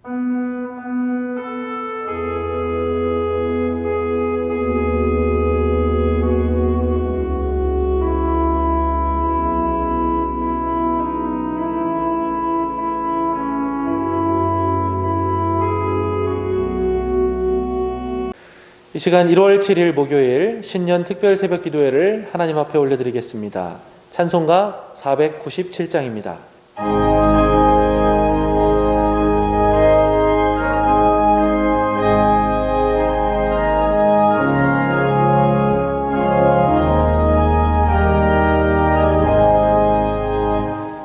이 시간 1월 7일 목요일 신년 특별 새벽 기도회를 하나님 앞에 올려드리겠습니다. 찬송가 497장입니다.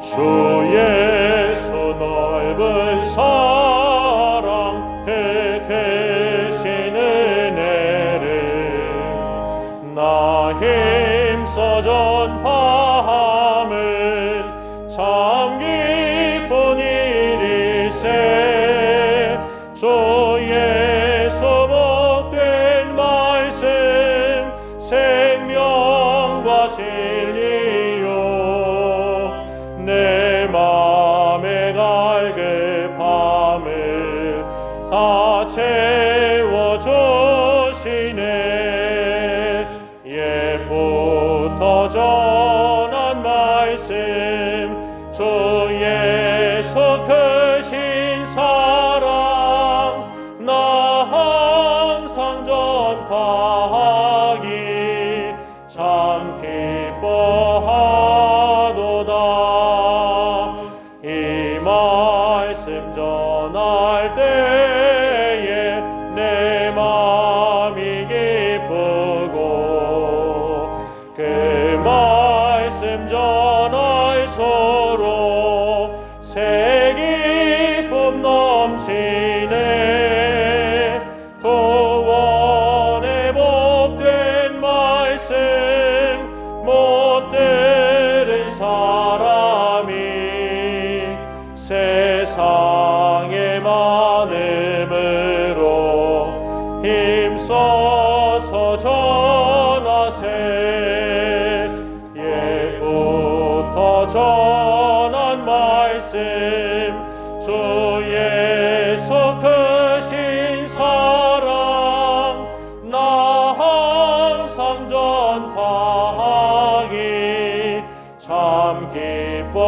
주의 수 넓은 사랑에 계시는 나 힘써 전파함을 참 기쁜 일일세. 주의 소복된 말씀 생명과 진리요 내 맘의 갈급함을 다 채워주시네. 옛부터 전한 말씀 주 예수 크신 사랑 나 항상 전파하기 참 기뻐하도다. 이 말씀 전할 때에 내 마음이 기쁘고 그 말씀 전할수록 새 기쁨 넘치네. 구원의 복된 말씀 못 들은 사람이 세상에 많음으로 힘써서 전하세. 옛부터 전한 말씀 주 예수 크신 사랑 나 항상 전파하기 참 기뻐하도다.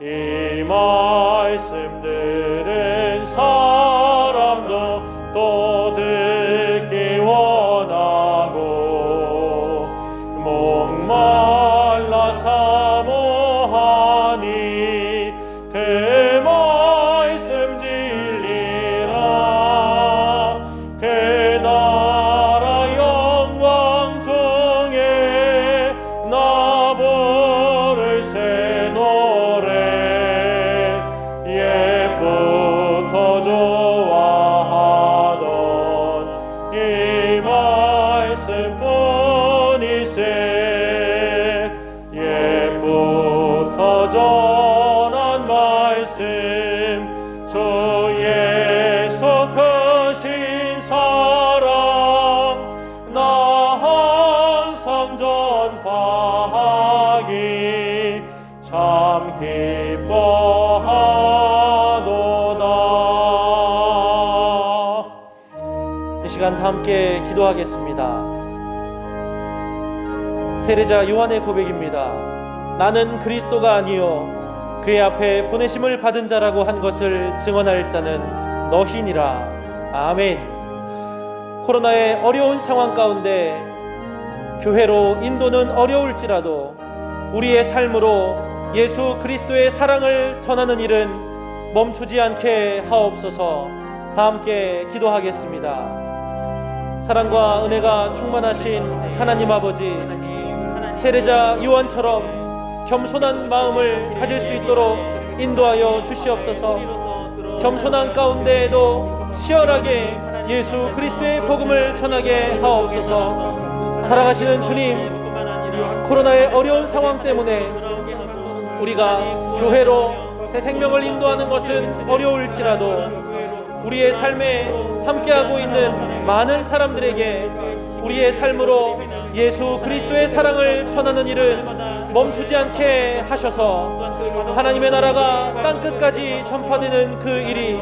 이 말씀 들은 사람도 또 듣기 원하고 목말라 사모하니 그 말씀 진리라. 그 나라 영광 중에 나 부를 새 노래 옛부터 좋아하던 이 말씀뿐이세. 옛부터 전한 말씀 주 예수 크신 사랑 나 항상 전파하기 참 기뻐하도다. 이 시간 다 함께 기도하겠습니다. 세례자 요한의 고백입니다. 나는 그리스도가 아니요 그의 앞에 보내심을 받은 자라고 한 것을 증언할 자는 너희니라. 아멘. 코로나의 어려운 상황 가운데 교회로 인도는 어려울지라도 우리의 삶으로 예수 그리스도의 사랑을 전하는 일은 멈추지 않게 하옵소서. 다 함께 기도하겠습니다. 사랑과 은혜가 충만하신 하나님 아버지, 세례자 요한처럼 겸손한 마음을 가질 수 있도록 인도하여 주시옵소서. 겸손한 가운데에도 치열하게 예수 그리스도의 복음을 전하게 하옵소서. 사랑하시는 주님, 코로나의 어려운 상황 때문에 우리가 교회로 새 생명을 인도하는 것은 어려울지라도 우리의 삶에 함께하고 있는 많은 사람들에게 우리의 삶으로 예수 그리스도의 사랑을 전하는 일을 멈추지 않게 하셔서 하나님의 나라가 땅끝까지 전파되는 그 일이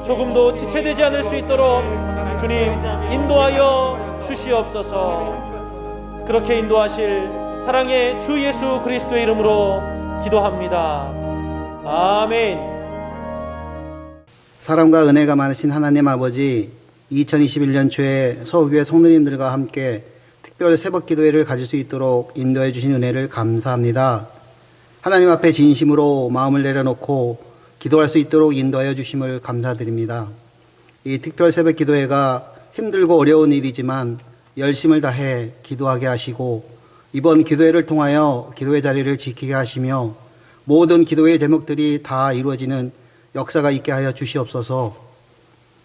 조금도 지체되지 않을 수 있도록 주님 인도하여 주시옵소서. 그렇게 인도하실 사랑의 주 예수 그리스도의 이름으로 기도합니다. 아멘. 사랑과 은혜가 많으신 하나님 아버지, 2021년 초에 서울교회 성도님들과 함께 특별 새벽 기도회를 가질 수 있도록 인도해 주신 은혜를 감사합니다. 하나님 앞에 진심으로 마음을 내려놓고 기도할 수 있도록 인도하여 주심을 감사드립니다. 이 특별 새벽 기도회가 힘들고 어려운 일이지만 열심을 다해 기도하게 하시고 이번 기도회를 통하여 기도회 자리를 지키게 하시며 모든 기도회 제목들이 다 이루어지는 역사가 있게 하여 주시옵소서.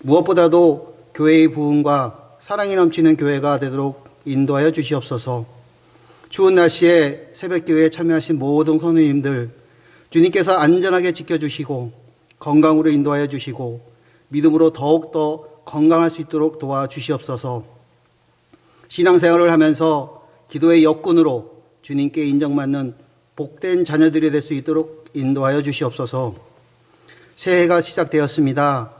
무엇보다도 교회의 부흥과 사랑이 넘치는 교회가 되도록 인도하여 주시옵소서. 추운 날씨에 새벽 기도회에 참여하신 모든 성도님들 주님께서 안전하게 지켜주시고 건강으로 인도하여 주시고 믿음으로 더욱더 건강할 수 있도록 도와주시옵소서. 신앙생활을 하면서 기도의 역군으로 주님께 인정받는 복된 자녀들이 될 수 있도록 인도하여 주시옵소서. 새해가 시작되었습니다.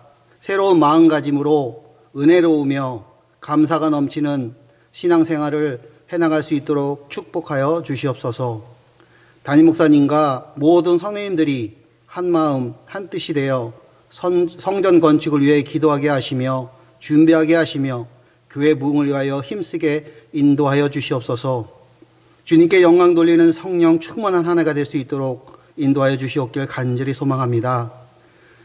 새로운 마음가짐으로 은혜로우며 감사가 넘치는 신앙생활을 해나갈 수 있도록 축복하여 주시옵소서. 담임 목사님과 모든 성도님들이 한마음 한뜻이 되어 성전 건축을 위해 기도하게 하시며 준비하게 하시며 교회 부흥을 위하여 힘쓰게 인도하여 주시옵소서. 주님께 영광 돌리는 성령 충만한 한 해가 될 수 있도록 인도하여 주시옵길 간절히 소망합니다.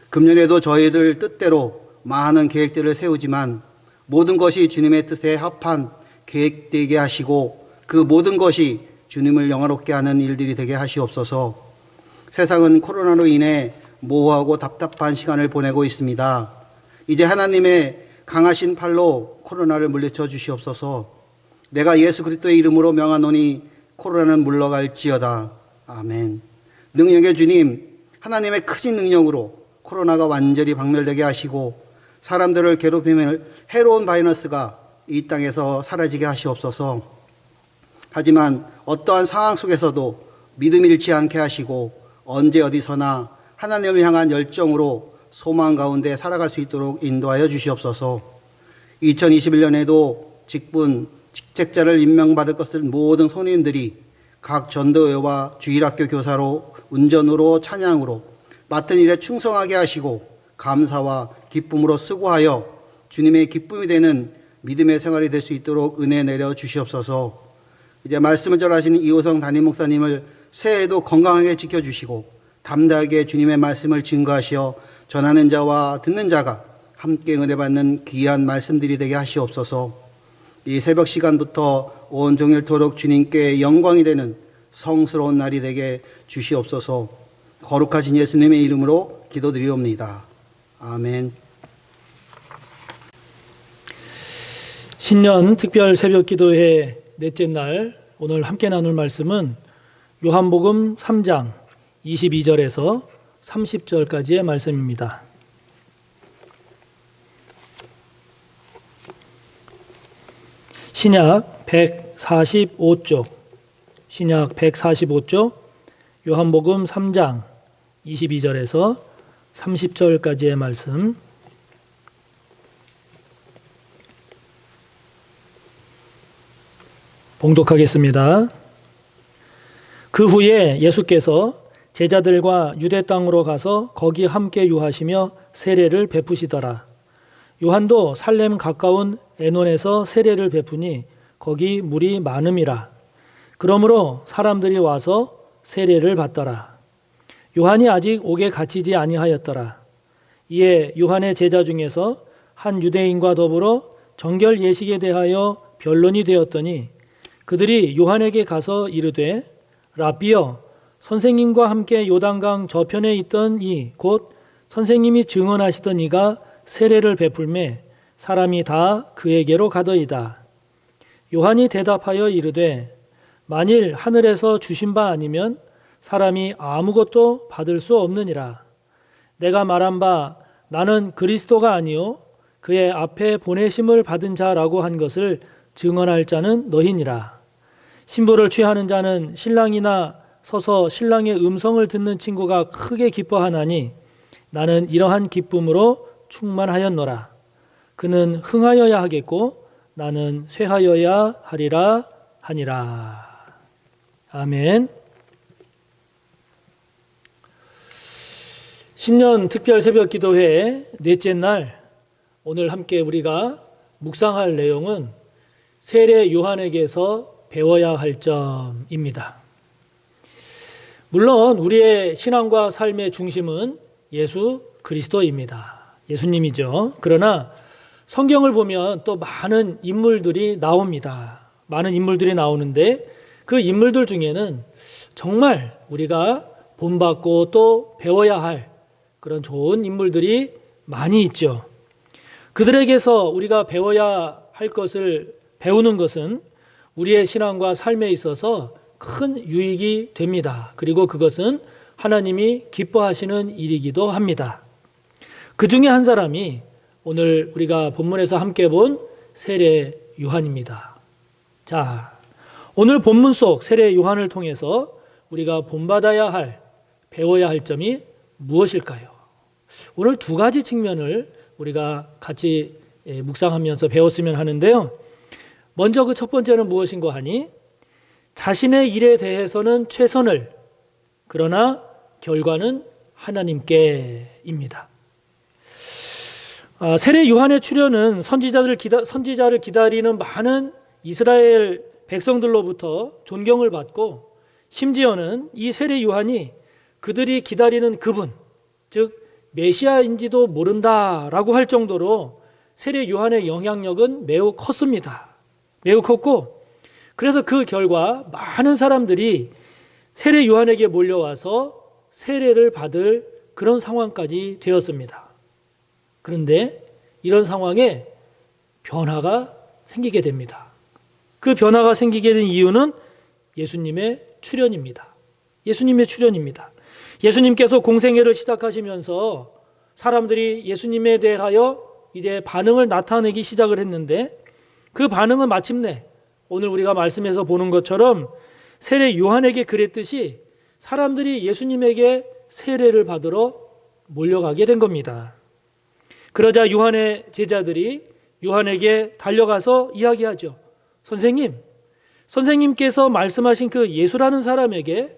금년에도 저희들 뜻대로 많은 계획들을 세우지만 모든 것이 주님의 뜻에 합한 계획되게 하시고 그 모든 것이 주님을 영화롭게 하는 일들이 되게 하시옵소서. 세상은 코로나로 인해 모호하고 답답한 시간을 보내고 있습니다. 이제 하나님의 강하신 팔로 코로나를 물리쳐 주시옵소서. 내가 예수 그리스도의 이름으로 명하노니 코로나는 물러갈지어다. 아멘. 능력의 주님, 하나님의 크신 능력으로 코로나가 완전히 박멸되게 하시고 사람들을 괴롭히는 해로운 바이러스가 이 땅에서 사라지게 하시옵소서. 하지만 어떠한 상황 속에서도 믿음 잃지 않게 하시고 언제 어디서나 하나님을 향한 열정으로 소망 가운데 살아갈 수 있도록 인도하여 주시옵소서. 2021년에도 직분, 직책자를 임명받을 것을 모든 성도님들이 각 전도회와 주일학교 교사로 운전으로 찬양으로 맡은 일에 충성하게 하시고 감사와 기쁨으로 수고하여 주님의 기쁨이 되는 믿음의 생활이 될 수 있도록 은혜 내려 주시옵소서. 이제 말씀을 전하시는 이호성 담임 목사님을 새해에도 건강하게 지켜주시고 담대하게 주님의 말씀을 증거하시어 전하는 자와 듣는 자가 함께 은혜 받는 귀한 말씀들이 되게 하시옵소서. 이 새벽 시간부터 온종일토록 주님께 영광이 되는 성스러운 날이 되게 주시옵소서. 거룩하신 예수님의 이름으로 기도드리옵니다. 아멘. 신년 특별 새벽 기도회 넷째 날 오늘 함께 나눌 말씀은 요한복음 3장 22절에서 30절까지의 말씀입니다. 신약 145쪽 신약 145쪽 요한복음 3장 22절에서 30절까지의 말씀 봉독하겠습니다. 그 후에 예수께서 제자들과 유대 땅으로 가서 거기 함께 유하시며 세례를 베푸시더라. 요한도 살렘 가까운 에논에서 세례를 베푸니 거기 물이 많음이라. 그러므로 사람들이 와서 세례를 받더라. 요한이 아직 옥에 갇히지 아니하였더라. 이에 요한의 제자 중에서 한 유대인과 더불어 정결 예식에 대하여 변론이 되었더니 그들이 요한에게 가서 이르되 라비여 선생님과 함께 요단강 저편에 있던 이 곧 선생님이 증언하시던 이가 세례를 베풀매 사람이 다 그에게로 가더이다. 요한이 대답하여 이르되 만일 하늘에서 주신 바 아니면 사람이 아무것도 받을 수 없느니라. 내가 말한 바 나는 그리스도가 아니요 그의 앞에 보내심을 받은 자라고 한 것을 증언할 자는 너희니라. 신부를 취하는 자는 신랑이나 서서 신랑의 음성을 듣는 친구가 크게 기뻐하나니 나는 이러한 기쁨으로 충만하였노라. 그는 흥하여야 하겠고 나는 쇠하여야 하리라 하니라. 아멘. 신년 특별 새벽 기도회 넷째 날, 오늘 함께 우리가 묵상할 내용은 세례 요한에게서 배워야 할 점입니다. 물론 우리의 신앙과 삶의 중심은 예수 그리스도입니다. 예수님이죠. 그러나 성경을 보면 또 많은 인물들이 나옵니다. 많은 인물들이 나오는데 그 인물들 중에는 정말 우리가 본받고 또 배워야 할 그런 좋은 인물들이 많이 있죠. 그들에게서 우리가 배워야 할 것을 배우는 것은 우리의 신앙과 삶에 있어서 큰 유익이 됩니다. 그리고 그것은 하나님이 기뻐하시는 일이기도 합니다. 그 중에 한 사람이 오늘 우리가 본문에서 함께 본 세례 요한입니다. 자, 오늘 본문 속 세례 요한을 통해서 우리가 본받아야 할, 배워야 할 점이 무엇일까요? 오늘 두 가지 측면을 우리가 같이 묵상하면서 배웠으면 하는데요. 먼저 그 첫 번째는 무엇인가 하니 자신의 일에 대해서는 최선을, 그러나 결과는 하나님께입니다. 세례 요한의 출현은 선지자를 기다리는 많은 이스라엘 백성들로부터 존경을 받고, 심지어는 이 세례 요한이 그들이 기다리는 그분, 즉 메시아인지도 모른다라고 할 정도로 세례 요한의 영향력은 매우 컸습니다. 매우 컸고, 그래서 그 결과 많은 사람들이 세례 요한에게 몰려와서 세례를 받을 그런 상황까지 되었습니다. 그런데 이런 상황에 변화가 생기게 됩니다. 그 변화가 생기게 된 이유는 예수님의 출현입니다. 예수님의 출현입니다. 예수님께서 공생애를 시작하시면서 사람들이 예수님에 대하여 이제 반응을 나타내기 시작을 했는데, 그 반응은 마침내 오늘 우리가 말씀에서 보는 것처럼 세례 요한에게 그랬듯이 사람들이 예수님에게 세례를 받으러 몰려가게 된 겁니다. 그러자 요한의 제자들이 요한에게 달려가서 이야기하죠. 선생님께서 말씀하신 그 예수라는 사람에게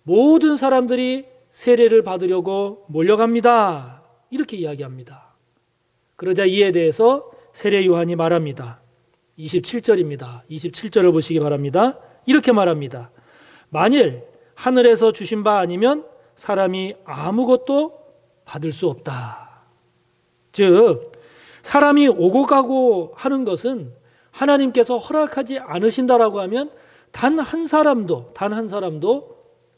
모든 사람들이 세례를 받으려고 몰려갑니다. 이렇게 이야기합니다. 그러자 이에 대해서 세례 요한이 말합니다. 27절입니다. 27절을 보시기 바랍니다. 이렇게 말합니다. 만일 하늘에서 주신 바 아니면 사람이 아무것도 받을 수 없다. 즉 사람이 오고 가고 하는 것은 하나님께서 허락하지 않으신다라고 하면 단 한 사람도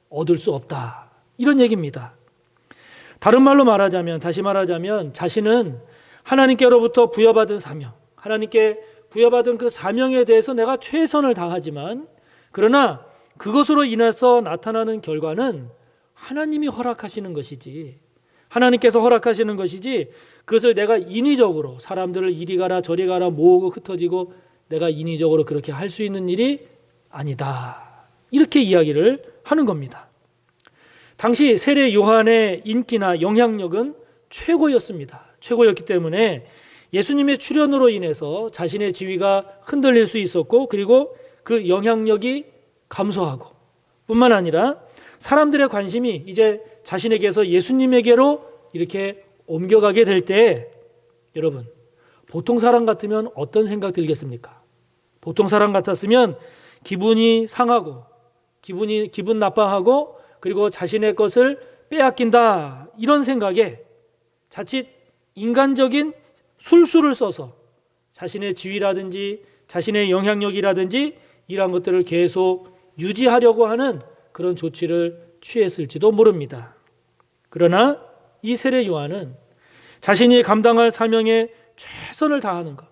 얻을 수 없다. 이런 얘기입니다. 다른 말로 말하자면, 다시 말하자면 자신은 하나님께로부터 부여받은 사명, 하나님께 부여받은 그 사명에 대해서 내가 최선을 다하지만, 그러나 그것으로 인해서 나타나는 결과는 하나님이 허락하시는 것이지, 하나님께서 허락하시는 것이지, 그것을 내가 인위적으로 사람들을 이리 가라 저리 가라 모으고 흩어지고 내가 인위적으로 그렇게 할 수 있는 일이 아니다. 이렇게 이야기를 하는 겁니다. 당시 세례 요한의 인기나 영향력은 최고였습니다. 최고였기 때문에 예수님의 출현으로 인해서 자신의 지위가 흔들릴 수 있었고, 그리고 그 영향력이 감소하고, 뿐만 아니라 사람들의 관심이 이제 자신에게서 예수님에게로 이렇게 옮겨가게 될 때, 여러분, 보통 사람 같으면 어떤 생각 들겠습니까? 보통 사람 같았으면 기분이 상하고, 기분 나빠하고, 그리고 자신의 것을 빼앗긴다, 이런 생각에 자칫 인간적인 술수를 써서 자신의 지위라든지 자신의 영향력이라든지 이러한 것들을 계속 유지하려고 하는 그런 조치를 취했을지도 모릅니다. 그러나 이 세례 요한은 자신이 감당할 사명에 최선을 다하는 것,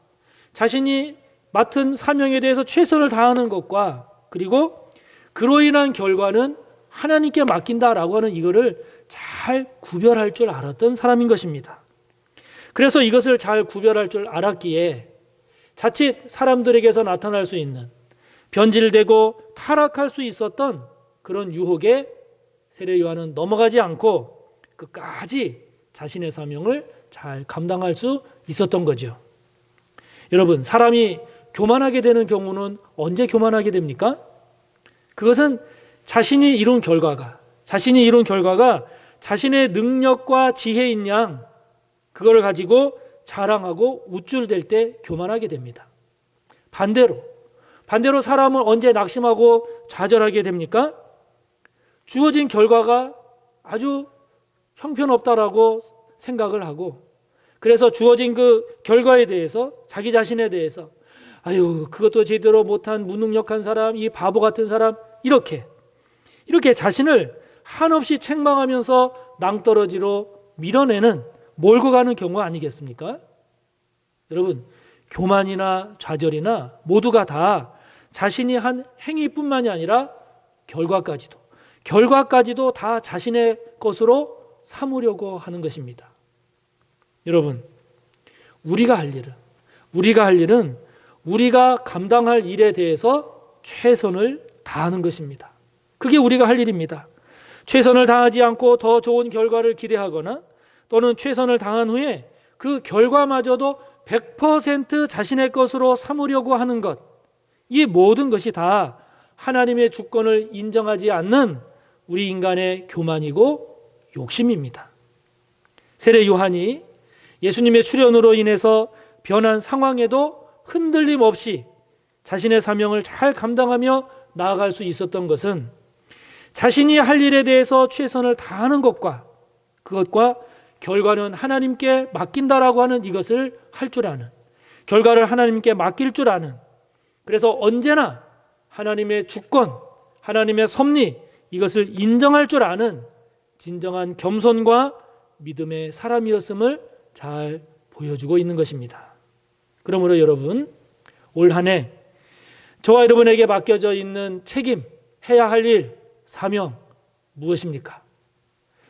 자신이 맡은 사명에 대해서 최선을 다하는 것과, 그리고 그로 인한 결과는 하나님께 맡긴다라고 하는 이거를 잘 구별할 줄 알았던 사람인 것입니다. 그래서 이것을 잘 구별할 줄 알았기에 자칫 사람들에게서 나타날 수 있는 변질되고 타락할 수 있었던 그런 유혹에 세례 요한은 넘어가지 않고 끝까지 자신의 사명을 잘 감당할 수 있었던 거죠. 여러분, 사람이 교만하게 되는 경우는 언제 교만하게 됩니까? 그것은 자신이 이룬 결과가 자신의 능력과 지혜인 양 그걸 가지고 자랑하고 우쭐댈 때 교만하게 됩니다. 반대로 사람은 언제 낙심하고 좌절하게 됩니까? 주어진 결과가 아주 형편없다라고 생각을 하고, 그래서 주어진 그 결과에 대해서 자기 자신에 대해서 아유, 그것도 제대로 못한 무능력한 사람, 이 바보 같은 사람, 이렇게 자신을 한없이 책망하면서 낭떠러지로 밀어내는, 몰고 가는 경우 아니겠습니까? 여러분, 교만이나 좌절이나 모두가 다 자신이 한 행위뿐만이 아니라 결과까지도 다 자신의 것으로 삼으려고 하는 것입니다. 여러분, 우리가 할 일은 우리가 감당할 일에 대해서 최선을 다하는 것입니다. 그게 우리가 할 일입니다. 최선을 다하지 않고 더 좋은 결과를 기대하거나 또는 최선을 다한 후에 그 결과마저도 100% 자신의 것으로 삼으려고 하는 것, 이 모든 것이 다 하나님의 주권을 인정하지 않는 우리 인간의 교만이고 욕심입니다. 세례 요한이 예수님의 출현으로 인해서 변한 상황에도 흔들림 없이 자신의 사명을 잘 감당하며 나아갈 수 있었던 것은 자신이 할 일에 대해서 최선을 다하는 그것과 결과는 하나님께 맡긴다라고 하는 이것을 할 줄 아는, 결과를 하나님께 맡길 줄 아는, 그래서 언제나 하나님의 주권, 하나님의 섭리, 이것을 인정할 줄 아는 진정한 겸손과 믿음의 사람이었음을 잘 보여주고 있는 것입니다. 그러므로 여러분, 올 한 해 저와 여러분에게 맡겨져 있는 책임, 해야 할 일, 사명 무엇입니까?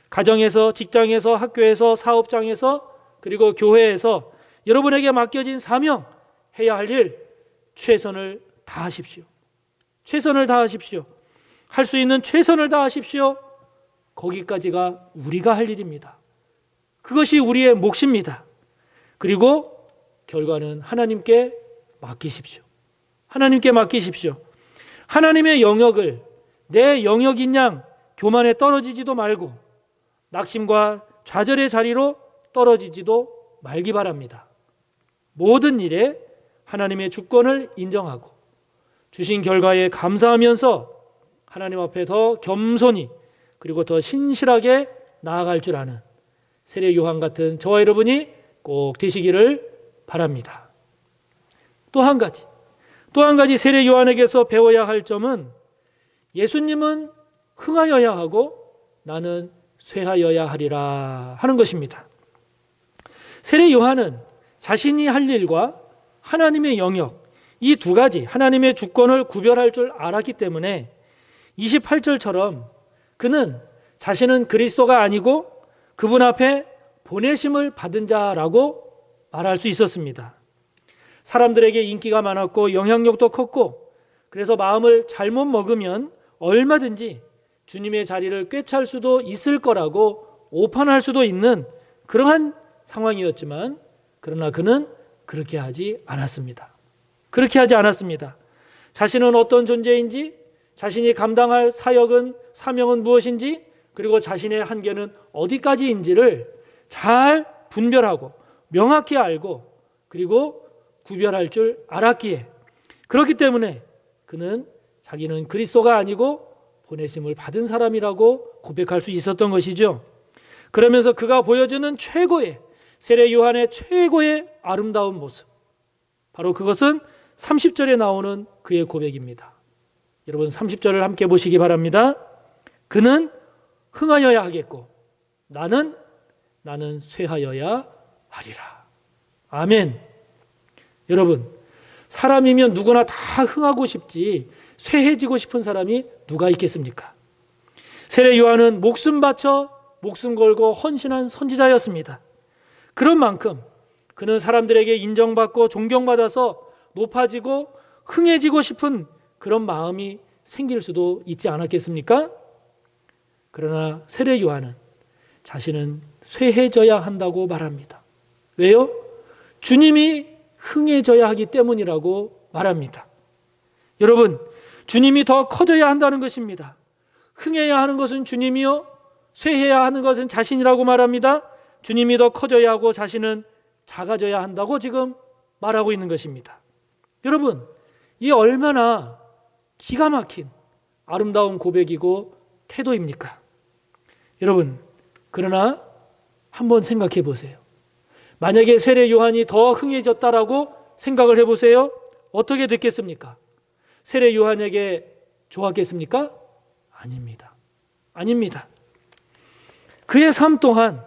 가정에서, 직장에서, 학교에서, 사업장에서, 그리고 교회에서 여러분에게 맡겨진 사명, 해야 할 일, 최선을 다하십시오. 최선을 다하십시오. 할 수 있는 최선을 다하십시오. 거기까지가 우리가 할 일입니다. 그것이 우리의 몫입니다. 그리고 결과는 하나님께 맡기십시오. 하나님께 맡기십시오. 하나님의 영역을 내 영역인 양 교만에 떨어지지도 말고 낙심과 좌절의 자리로 떨어지지도 말기 바랍니다. 모든 일에 하나님의 주권을 인정하고 주신 결과에 감사하면서 하나님 앞에 더 겸손히 그리고 더 신실하게 나아갈 줄 아는 세례 요한 같은 저와 여러분이 꼭 되시기를 바랍니다. 또 한 가지 세례 요한에게서 배워야 할 점은 예수님은 흥하여야 하고 나는 쇠하여야 하리라 하는 것입니다. 세례 요한은 자신이 할 일과 하나님의 영역, 이 두 가지 하나님의 주권을 구별할 줄 알았기 때문에 28절처럼 그는 자신은 그리스도가 아니고 그분 앞에 보내심을 받은 자라고 말할 수 있었습니다. 사람들에게 인기가 많았고 영향력도 컸고, 그래서 마음을 잘못 먹으면 얼마든지 주님의 자리를 꿰찰 수도 있을 거라고 오판할 수도 있는 그러한 상황이었지만, 그러나 그는 그렇게 하지 않았습니다. 자신은 어떤 존재인지, 자신이 감당할 사명은 무엇인지, 그리고 자신의 한계는 어디까지인지를 잘 분별하고 명확히 알고 그리고 구별할 줄 알았기에, 그렇기 때문에 그는 자기는 그리스도가 아니고 보내심을 받은 사람이라고 고백할 수 있었던 것이죠. 그러면서 그가 보여주는 세례 요한의 최고의 아름다운 모습, 바로 그것은 30절에 나오는 그의 고백입니다. 여러분 30절을 함께 보시기 바랍니다. 그는 흥하여야 하겠고 나는 쇠하여야 하리라. 아멘. 여러분, 사람이면 누구나 다 흥하고 싶지 쇠해지고 싶은 사람이 누가 있겠습니까? 세례 요한은 목숨 걸고 헌신한 선지자였습니다. 그런 만큼 그는 사람들에게 인정받고 존경받아서 높아지고 흥해지고 싶은 그런 마음이 생길 수도 있지 않았겠습니까? 그러나 세례 요한은 자신은 쇠해져야 한다고 말합니다. 왜요? 주님이 흥해져야 하기 때문이라고 말합니다. 여러분, 주님이 더 커져야 한다는 것입니다. 흥해야 하는 것은 주님이요, 쇠해야 하는 것은 자신이라고 말합니다. 주님이 더 커져야 하고 자신은 작아져야 한다고 지금 말하고 있는 것입니다. 여러분, 이 얼마나 기가 막힌 아름다운 고백이고 태도입니까? 여러분, 그러나 한번 생각해 보세요. 만약에 세례 요한이 더 흥해졌다라고 생각을 해보세요. 어떻게 됐겠습니까? 세례 요한에게 좋았겠습니까? 아닙니다. 아닙니다. 그의 삶 또한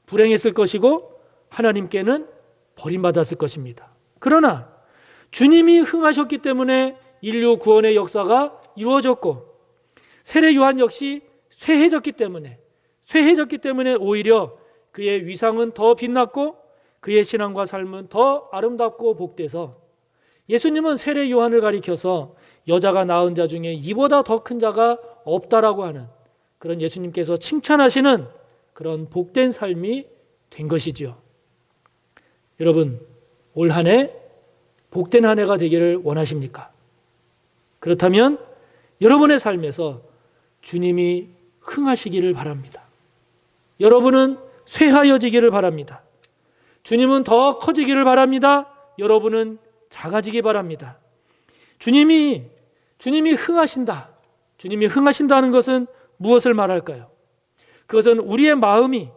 불행했을 것이고 하나님께는 버림받았을 것입니다. 그러나 주님이 흥하셨기 때문에 인류 구원의 역사가 이루어졌고, 세례 요한 역시 쇠해졌기 때문에 오히려 그의 위상은 더 빛났고 그의 신앙과 삶은 더 아름답고 복돼서, 예수님은 세례 요한을 가리켜서 여자가 낳은 자 중에 이보다 더 큰 자가 없다라고 하는 그런 예수님께서 칭찬하시는 그런 복된 삶이 된 것이지요. 여러분, 올 한 해 복된 한 해가 되기를 원하십니까? 그렇다면 여러분의 삶에서 주님이 흥하시기를 바랍니다. 여러분은 쇠하여지기를 바랍니다. 주님은 더 커지기를 바랍니다. 여러분은 작아지기 바랍니다. 주님이 흥하신다. 주님이 흥하신다는 것은 무엇을 말할까요? 그것은 우리의 마음이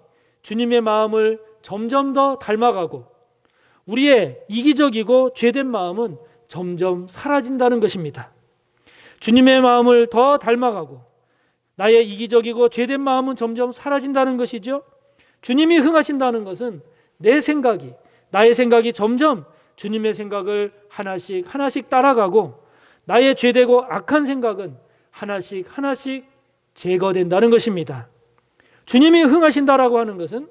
주님의 마음을 점점 더 닮아가고 우리의 이기적이고 죄된 마음은 점점 사라진다는 것입니다. 주님의 마음을 더 닮아가고 나의 이기적이고 죄된 마음은 점점 사라진다는 것이죠. 주님이 흥하신다는 것은 나의 생각이 점점 주님의 생각을 하나씩 따라가고 나의 죄되고 악한 생각은 하나씩 제거된다는 것입니다. 주님이 흥하신다라고 하는 것은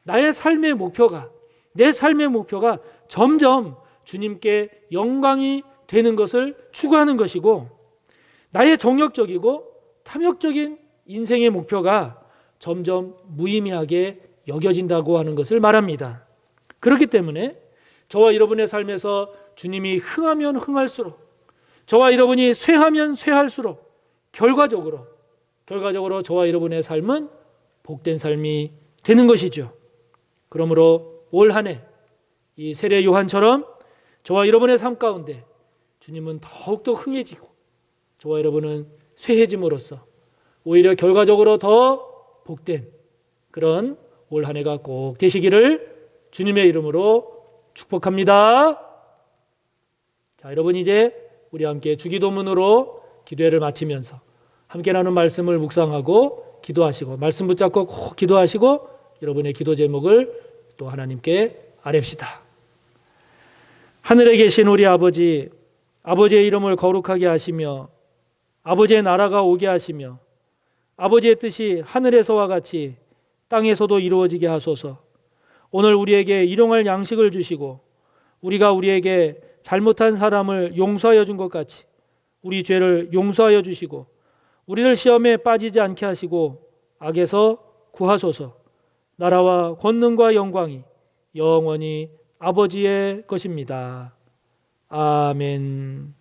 내 삶의 목표가 점점 주님께 영광이 되는 것을 추구하는 것이고, 나의 정욕적이고 탐욕적인 인생의 목표가 점점 무의미하게 여겨진다고 하는 것을 말합니다. 그렇기 때문에 저와 여러분의 삶에서 주님이 흥하면 흥할수록, 저와 여러분이 쇠하면 쇠할수록 결과적으로 저와 여러분의 삶은 복된 삶이 되는 것이죠. 그러므로 올 한 해 이 세례 요한처럼 저와 여러분의 삶 가운데 주님은 더욱더 흥해지고 저와 여러분은 쇠해짐으로써 오히려 결과적으로 더 복된 그런 올 한 해가 꼭 되시기를 주님의 이름으로 축복합니다. 자, 여러분, 이제 우리 함께 주기도문으로 기도회를 마치면서 함께 나눈 말씀을 묵상하고 기도하시고, 말씀 붙잡고 꼭 기도하시고 여러분의 기도 제목을 또 하나님께 아뢰시다. 하늘에 계신 우리 아버지, 아버지의 이름을 거룩하게 하시며 아버지의 나라가 오게 하시며 아버지의 뜻이 하늘에서와 같이 땅에서도 이루어지게 하소서. 오늘 우리에게 일용할 양식을 주시고 우리가 우리에게 잘못한 사람을 용서하여 준 것 같이 우리 죄를 용서하여 주시고 우리를 시험에 빠지지 않게 하시고 악에서 구하소서. 나라와 권능과 영광이 영원히 아버지의 것입니다. 아멘.